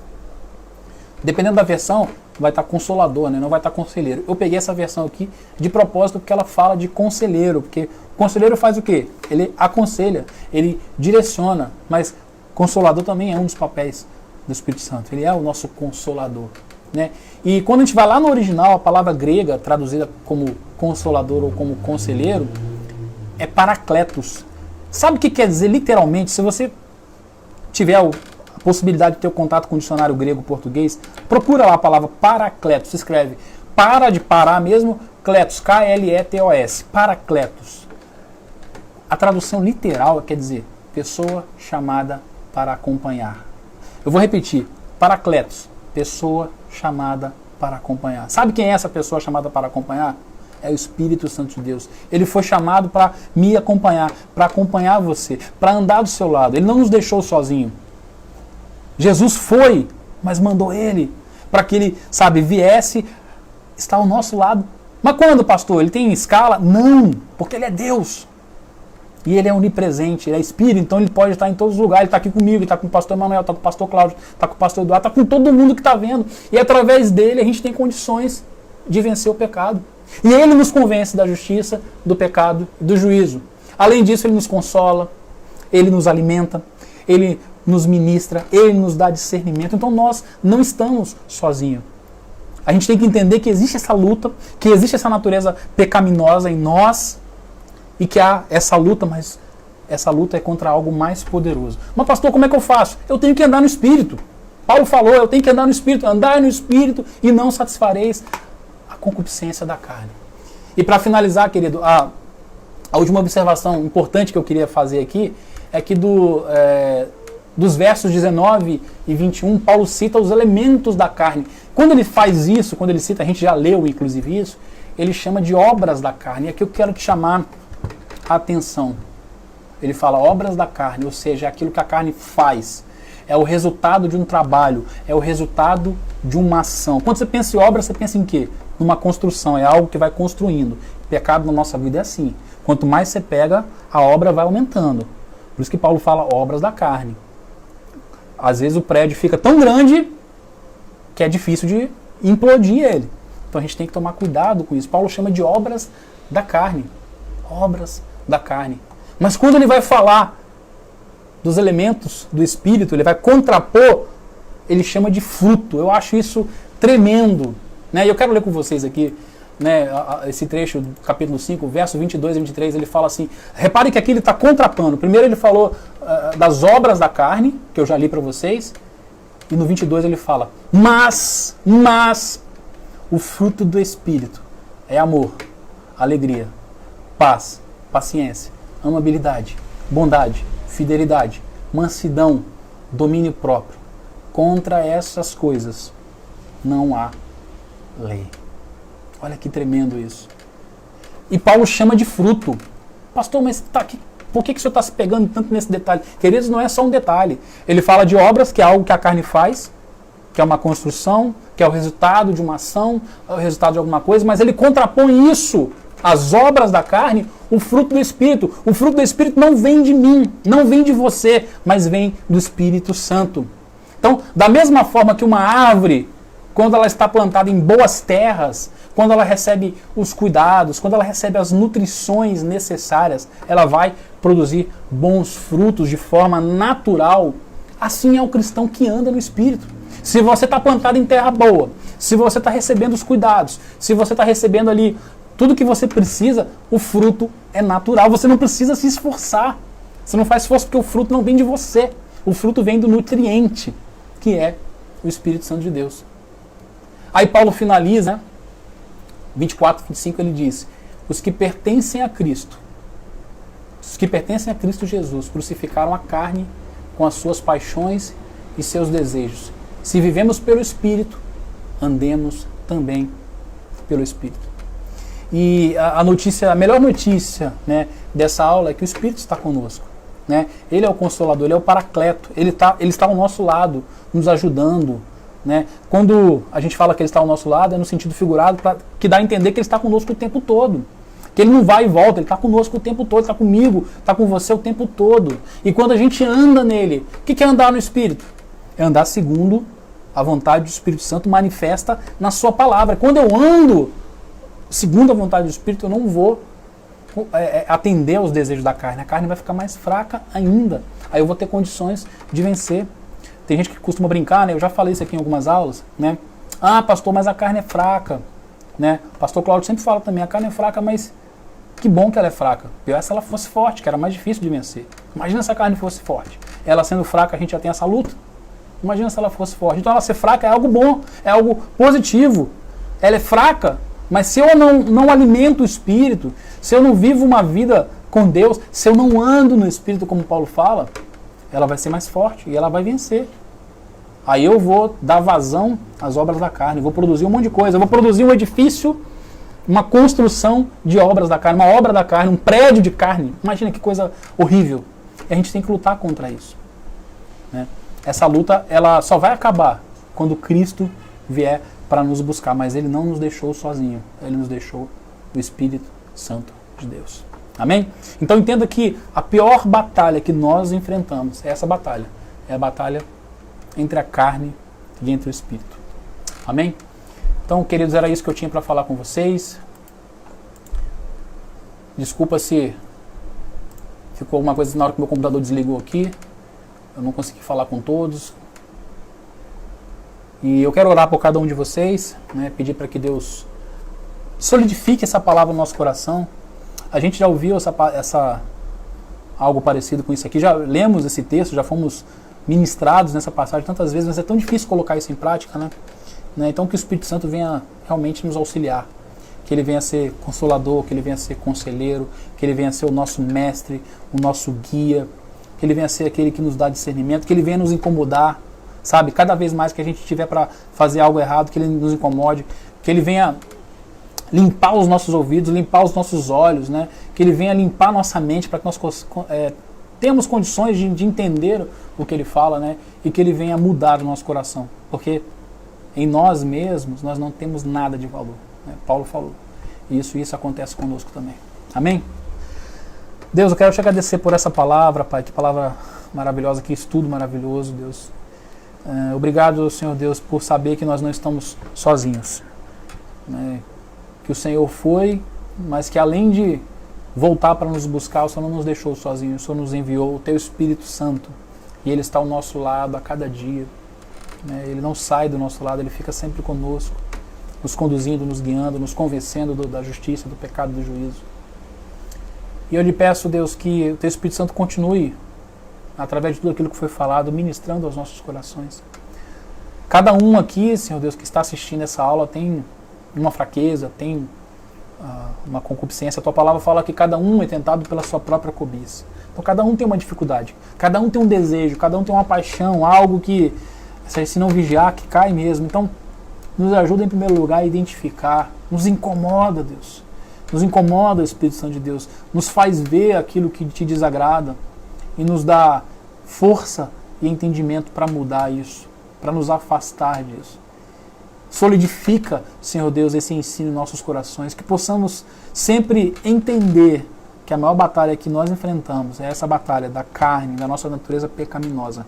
Speaker 1: dependendo da versão, vai estar consolador, né? Não vai estar conselheiro. Eu peguei essa versão aqui de propósito porque ela fala de conselheiro, porque o conselheiro faz o quê? Ele aconselha, ele direciona, mas consolador também é um dos papéis do Espírito Santo. Ele é o nosso consolador, né? E quando a gente vai lá no original, a palavra grega, traduzida como consolador ou como conselheiro, é parakletos. Sabe o que quer dizer literalmente? Se você tiver a possibilidade de ter o contato com o dicionário grego-português, procura lá a palavra parakletos. Se escreve para de parar mesmo, kletos, K-L-E-T-O-S, parakletos. A tradução literal quer dizer pessoa chamada para acompanhar. Eu vou repetir, parakletos, pessoa chamada para acompanhar. Sabe quem é essa pessoa chamada para acompanhar? É o Espírito Santo de Deus. Ele foi chamado para me acompanhar, para acompanhar você, para andar do seu lado. Ele não nos deixou sozinho. Jesus foi, mas mandou ele para que ele, viesse, estar ao nosso lado. Mas quando, pastor? Ele tem escala? Não, porque ele é Deus. E ele é onipresente, ele é espírito, então ele pode estar em todos os lugares. Ele está aqui comigo, ele está com o pastor Emanuel, está com o pastor Cláudio, está com o pastor Eduardo, está com todo mundo que está vendo. E através dele a gente tem condições de vencer o pecado. E ele nos convence da justiça, do pecado e do juízo. Além disso, ele nos consola, ele nos alimenta, ele nos ministra, ele nos dá discernimento. Então nós não estamos sozinhos. A gente tem que entender que existe essa luta, que existe essa natureza pecaminosa em nós e que há essa luta, mas essa luta é contra algo mais poderoso. Mas pastor, como é que eu faço? Eu tenho que andar no Espírito. Paulo falou, eu tenho que andar no Espírito. Andar no Espírito e não satisfareis a concupiscência da carne. E para finalizar, querido, a última observação importante que eu queria fazer aqui é que dos versos 19 e 21, Paulo cita os elementos da carne. Quando ele faz isso, quando ele cita, a gente já leu inclusive isso, ele chama de obras da carne. E aqui eu quero te chamar a atenção. Ele fala obras da carne, ou seja, é aquilo que a carne faz. É o resultado de um trabalho, é o resultado de uma ação. Quando você pensa em obra, você pensa em quê? Numa construção, é algo que vai construindo. O pecado na nossa vida é assim. Quanto mais você pega, a obra vai aumentando. Por isso que Paulo fala obras da carne. Às vezes o prédio fica tão grande que é difícil de implodir ele. Então a gente tem que tomar cuidado com isso. Paulo chama de obras da carne. Obras da carne. Mas quando ele vai falar dos elementos do Espírito, ele vai contrapor, ele chama de fruto. Eu acho isso tremendo. Né? E eu quero ler com vocês aqui, né, esse trecho do capítulo 5, verso 22 e 23, ele fala assim, repare que aqui ele está contrapondo. Primeiro ele falou das obras da carne, que eu já li para vocês, e no 22 ele fala, mas o fruto do Espírito é amor, alegria, paz, paciência, amabilidade, bondade, fidelidade, mansidão, domínio próprio. Contra essas coisas não há lei. Olha que tremendo isso. E Paulo chama de fruto. Pastor, mas por que o senhor está se pegando tanto nesse detalhe? Queridos, não é só um detalhe. Ele fala de obras, que é algo que a carne faz, que é uma construção, que é o resultado de uma ação, é o resultado de alguma coisa, mas ele contrapõe isso, as obras da carne, o fruto do Espírito. O fruto do Espírito não vem de mim, não vem de você, mas vem do Espírito Santo. Então, da mesma forma que uma árvore, quando ela está plantada em boas terras, quando ela recebe os cuidados, quando ela recebe as nutrições necessárias, ela vai produzir bons frutos de forma natural. Assim é o cristão que anda no Espírito. Se você está plantado em terra boa, se você está recebendo os cuidados, se você está recebendo ali tudo que você precisa, o fruto é natural. Você não precisa se esforçar. Você não faz esforço porque o fruto não vem de você. O fruto vem do nutriente, que é o Espírito Santo de Deus. Aí Paulo finaliza, né? 24, 25, ele diz, os que pertencem a Cristo Jesus, crucificaram a carne com as suas paixões e seus desejos. Se vivemos pelo Espírito, andemos também pelo Espírito. E a melhor notícia, né, dessa aula é que o Espírito está conosco. Né? Ele é o Consolador, ele é o Paracleto, ele está ao nosso lado, nos ajudando. Né? Quando a gente fala que ele está ao nosso lado, é no sentido figurado, que dá a entender que ele está conosco o tempo todo. Que ele não vai e volta, ele está conosco o tempo todo, está comigo, está com você o tempo todo. E quando a gente anda nele, o que é andar no Espírito? É andar segundo a vontade do Espírito Santo manifesta na sua palavra. Quando eu ando segundo a vontade do Espírito, eu não vou atender aos desejos da carne. A carne vai ficar mais fraca ainda. Aí eu vou ter condições de vencer. Tem gente que costuma brincar, né? Eu já falei isso aqui em algumas aulas, né? Ah, pastor, mas a carne é fraca, né? O pastor Cláudio sempre fala também, a carne é fraca, mas que bom que ela é fraca. Pior é se ela fosse forte, que era mais difícil de vencer. Imagina se a carne fosse forte. Ela sendo fraca, a gente já tem essa luta. Imagina se ela fosse forte. Então ela ser fraca é algo bom, é algo positivo. Ela é fraca, mas se eu não alimento o Espírito, se eu não vivo uma vida com Deus, se eu não ando no Espírito, como Paulo fala, ela vai ser mais forte e ela vai vencer. Aí eu vou dar vazão às obras da carne, vou produzir um monte de coisa, eu vou produzir um edifício, uma construção de obras da carne, uma obra da carne, um prédio de carne. Imagina que coisa horrível. E a gente tem que lutar contra isso. Né? Essa luta ela só vai acabar quando Cristo vier para nos buscar, mas Ele não nos deixou sozinho, Ele nos deixou o Espírito Santo de Deus. Amém? Então entenda que a pior batalha que nós enfrentamos é essa batalha. É a batalha entre a carne e entre o Espírito. Amém? Então, queridos, era isso que eu tinha para falar com vocês. Desculpa se ficou alguma coisa na hora que meu computador desligou aqui. Eu não consegui falar com todos. E eu quero orar por cada um de vocês, né, pedir para que Deus solidifique essa palavra no nosso coração. A gente já ouviu algo parecido com isso aqui, já lemos esse texto, já fomos ministrados nessa passagem tantas vezes, mas é tão difícil colocar isso em prática, né? Então que o Espírito Santo venha realmente nos auxiliar, que ele venha ser consolador, que ele venha ser conselheiro, que ele venha ser o nosso mestre, o nosso guia, que ele venha ser aquele que nos dá discernimento, que ele venha nos incomodar, sabe? Cada vez mais que a gente tiver para fazer algo errado, que ele nos incomode, que ele venha limpar os nossos ouvidos, limpar os nossos olhos, né? Que ele venha limpar nossa mente para que nós temos condições de entender o que ele fala, né? E que ele venha mudar o nosso coração, porque em nós mesmos nós não temos nada de valor, né? Paulo falou. E isso acontece conosco também. Amém? Deus, eu quero te agradecer por essa palavra, Pai, que palavra maravilhosa, que estudo maravilhoso, Deus. Obrigado, Senhor Deus, por saber que nós não estamos sozinhos, né? Que o Senhor foi, mas que além de voltar para nos buscar, o Senhor não nos deixou sozinhos, o Senhor nos enviou o Teu Espírito Santo, e Ele está ao nosso lado a cada dia, né? Ele não sai do nosso lado, Ele fica sempre conosco, nos conduzindo, nos guiando, nos convencendo da justiça, do pecado, do juízo. E eu lhe peço, Deus, que o Teu Espírito Santo continue, através de tudo aquilo que foi falado, ministrando aos nossos corações. Cada um aqui, Senhor Deus, que está assistindo essa aula tem uma fraqueza, tem uma concupiscência. A Tua palavra fala que cada um é tentado pela sua própria cobiça. Então cada um tem uma dificuldade, cada um tem um desejo, cada um tem uma paixão, algo que, se não vigiar, que cai mesmo. Então nos ajuda em primeiro lugar a identificar, nos incomoda, Deus. Nos incomoda, Espírito Santo de Deus, nos faz ver aquilo que te desagrada e nos dá força e entendimento para mudar isso, para nos afastar disso. Solidifica, Senhor Deus, esse ensino em nossos corações, que possamos sempre entender que a maior batalha que nós enfrentamos é essa batalha da carne, da nossa natureza pecaminosa,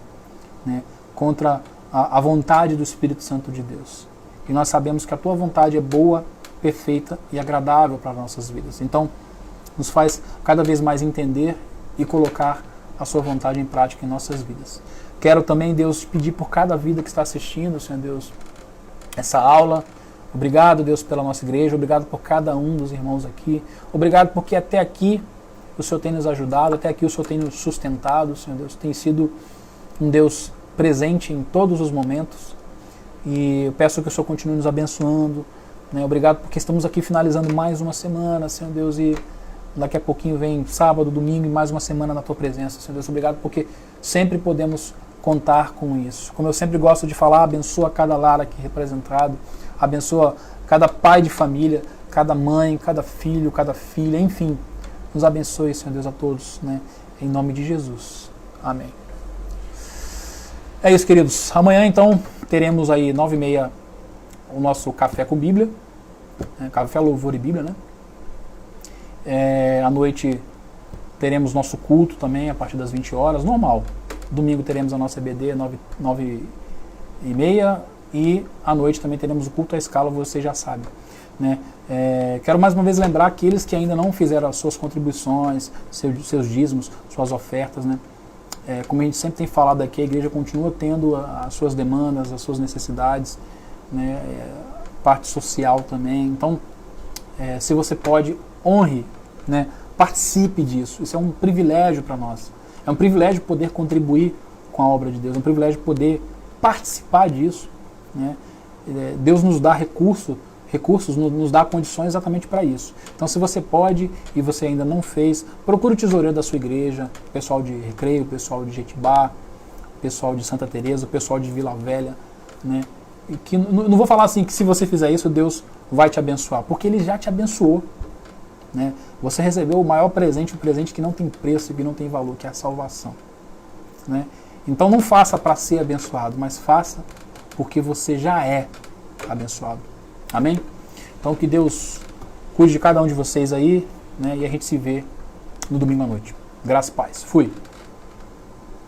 Speaker 1: né, contra a vontade do Espírito Santo de Deus. E nós sabemos que a Tua vontade é boa, perfeita e agradável para as nossas vidas. Então, nos faz cada vez mais entender e colocar a Sua vontade em prática em nossas vidas. Quero também, Deus, pedir por cada vida que está assistindo, Senhor Deus, essa aula. Obrigado, Deus, pela nossa igreja. Obrigado por cada um dos irmãos aqui. Obrigado porque até aqui o Senhor tem nos ajudado, até aqui o Senhor tem nos sustentado, Senhor Deus. Tem sido um Deus presente em todos os momentos. E eu peço que o Senhor continue nos abençoando, né? Obrigado porque estamos aqui finalizando mais uma semana, Senhor Deus, e daqui a pouquinho vem sábado, domingo e mais uma semana na Tua presença, Senhor Deus. Obrigado porque sempre podemos contar com isso. Como eu sempre gosto de falar, abençoa cada lar aqui representado, abençoa cada pai de família, cada mãe, cada filho, cada filha, enfim, nos abençoe, Senhor Deus, a todos, né? Em nome de Jesus. Amém. É isso, queridos. Amanhã, então, teremos aí 9h30 o nosso Café com Bíblia, né? Café, Louvor e Bíblia, né? À noite teremos nosso culto também, a partir das 20 horas, normal. Domingo teremos a nossa EBD, 9h30, e à noite também teremos o culto à escala, você já sabe, né? Quero mais uma vez lembrar aqueles que ainda não fizeram as suas contribuições, seus dízimos, suas ofertas, né? Como a gente sempre tem falado aqui, a igreja continua tendo as suas demandas, as suas necessidades, né? Parte social também. Então, se você pode, honre, né? Participe disso. Isso é um privilégio para nós. É um privilégio poder contribuir com a obra de Deus, é um privilégio poder participar disso, né? Deus nos dá recursos, nos dá condições exatamente para isso. Então, se você pode e você ainda não fez, procure o tesoureiro da sua igreja, o pessoal de Recreio, o pessoal de Jetibá, o pessoal de Santa Teresa, o pessoal de Vila Velha, né? E que, não vou falar assim que se você fizer isso, Deus vai te abençoar, porque Ele já te abençoou, né? Você recebeu o maior presente, um presente que não tem preço e que não tem valor, que é a salvação, né? Então não faça para ser abençoado, mas faça porque você já é abençoado. Amém? Então que Deus cuide de cada um de vocês aí, né? E a gente se vê no domingo à noite. Graças a paz. Fui.